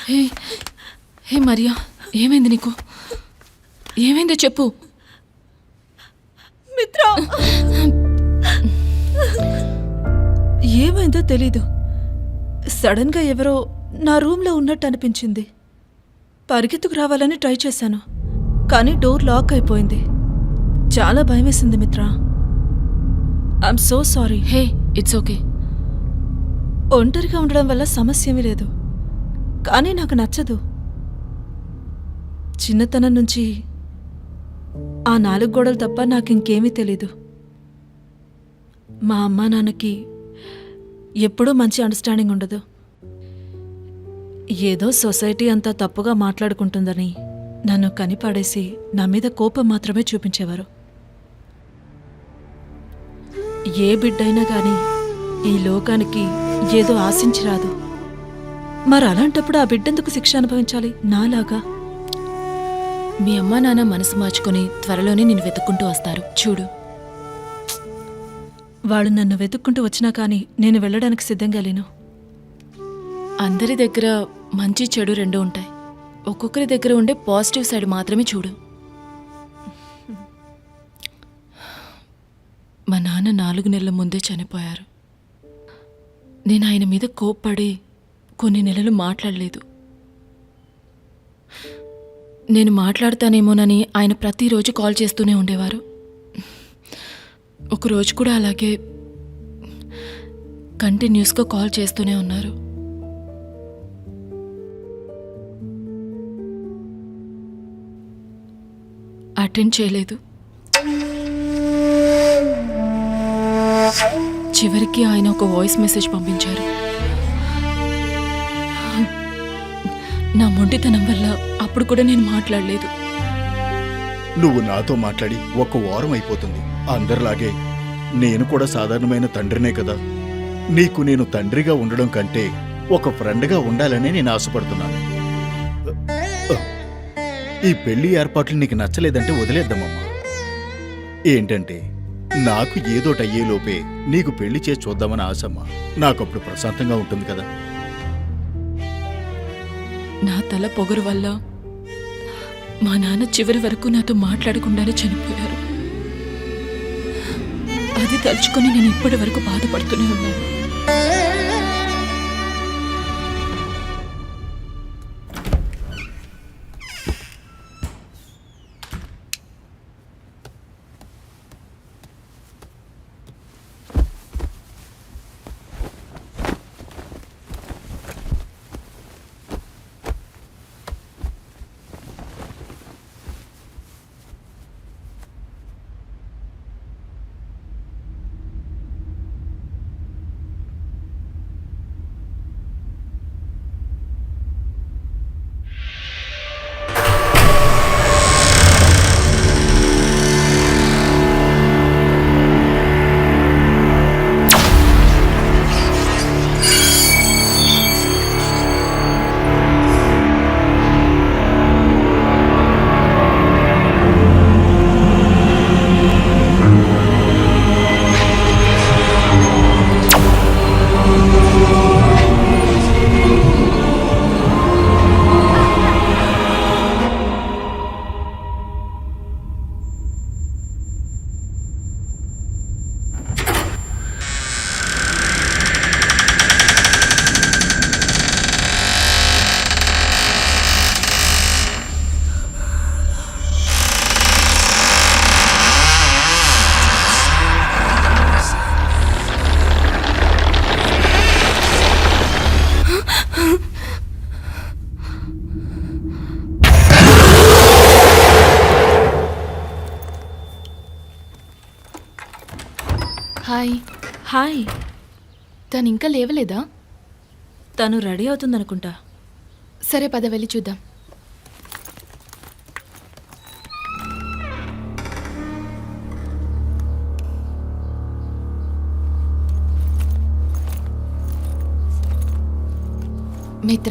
హే హే మరియా, ఏమైంది నీకు? ఏమైందో చెప్పు. మిత్ర, ఏమైందో తెలీదు. సడన్గా ఎవరో నా రూమ్లో ఉన్నట్టు అనిపించింది. పరిగెత్తుకు రావాలని ట్రై చేశాను, కానీ డోర్ లాక్ అయిపోయింది. చాలా భయమేసింది మిత్ర. I'm so sorry. Hey, it's okay. ఒంటరిగా ఉండడం వల్ల సమస్య ఏమీ లేదు, కానీ నాకు నచ్చదు. చిన్నతనం నుంచి ఆ 4 గోడలు తప్ప నాకింకేమీ తెలీదు. మా అమ్మా నాన్నకి ఎప్పుడూ మంచి అండర్స్టాండింగ్ ఉండదు. ఏదో సొసైటీ అంతా తప్పుగా మాట్లాడుకుంటుందని నన్ను కనిపాడేసి నా మీద కోపం మాత్రమే చూపించేవారు. ఏ బిడ్డైనా గాని ఈ లోకానికి ఏదో ఆశించి రాదు. మరి అలాంటప్పుడు ఆ బిడ్డెందుకు శిక్ష అనుభవించాలి నాలాగా? మీ అమ్మా నాన్న మనసు మార్చుకొని త్వరలోనే నిన్ను వెతుక్కుంటూ వస్తారు, చూడు. వాళ్ళు నన్ను వెతుక్కుంటూ వచ్చినా కానీ నేను వెళ్ళడానికి సిద్ధంగా లేను. అందరి దగ్గర మంచి చెడు రెండూ ఉంటాయి. ఒక్కొక్కరి దగ్గర ఉండే పాజిటివ్ సైడ్ మాత్రమే చూడు. మా నాన్న 4 నెలల ముందే చనిపోయారు. నేను ఆయన మీద కోప్పడి కొన్ని నెలలు మాట్లాడలేదు. నేను మాట్లాడతానేమోనని ఆయన ప్రతిరోజు కాల్ చేస్తూనే ఉండేవారు. ఒకరోజు కూడా అలాగే కంటిన్యూస్గా కాల్ చేస్తూనే ఉన్నారు. అటెండ్ చేయలేదు. చివరికి ఆయన ఒక వాయిస్ మెసేజ్ పంపించారు. నా మొండితనం వల్ల అప్పుడు కూడా నేను మాట్లాడలేదు. నువ్వు నాతో మాట్లాడి 1 వారం అయిపోతుంది. అందరిలాగే నేను కూడా సాధారణమైన తండ్రినే కదా. నీకు నేను తండ్రిగా ఉండడం కంటే ఒక ఫ్రెండ్గా ఉండాలనే నేను ఆశపడుతున్నాను. ఈ పెళ్లి ఏర్పాట్లు నీకు నచ్చలేదంటే వదిలేద్దామమ్మా. ఏంటంటే నాకు ఏదోటయ్యేలోపే నీకు పెళ్లి చేసి చూద్దామని ఆశమ్మా. నాకప్పుడు ప్రశాంతంగా ఉంటుంది కదా. నా తల పొగరు వల్ల మా నాన్న చివరి వరకు నాతో మాట్లాడకుండానే చనిపోయారు. అది తలుచుకొని నేను ఇప్పటి వరకు బాధపడుతూనే ఉన్నాను. హాయ్. హాయ్. తను ఇంకా లేవలేదా? తను రెడీ అవుతుందనుకుంటా. సరే, పద వెళ్ళి చూద్దాం.